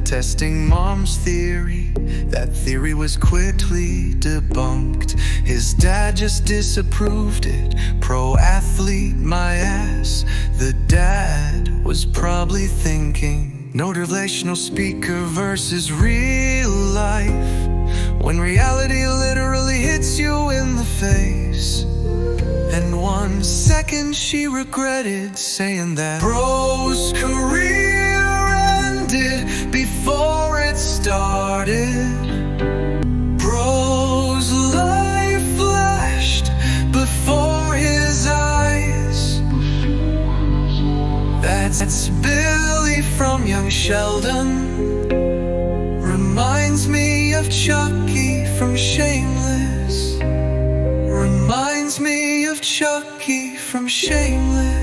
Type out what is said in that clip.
testing mom's theory. That theory was quickly debunked. His dad just disapproved it. Pro athlete, my ass. The dad was probably thinking, motivational speaker versus real life. When reality literally hits you in the face. And 1 second she regretted saying that bro's career ended before it started. Bro's life flashed before his eyes. That's Billy from Young Sheldon. Reminds me of Chucky from Shameless. Reminds me of Chucky from Shameless.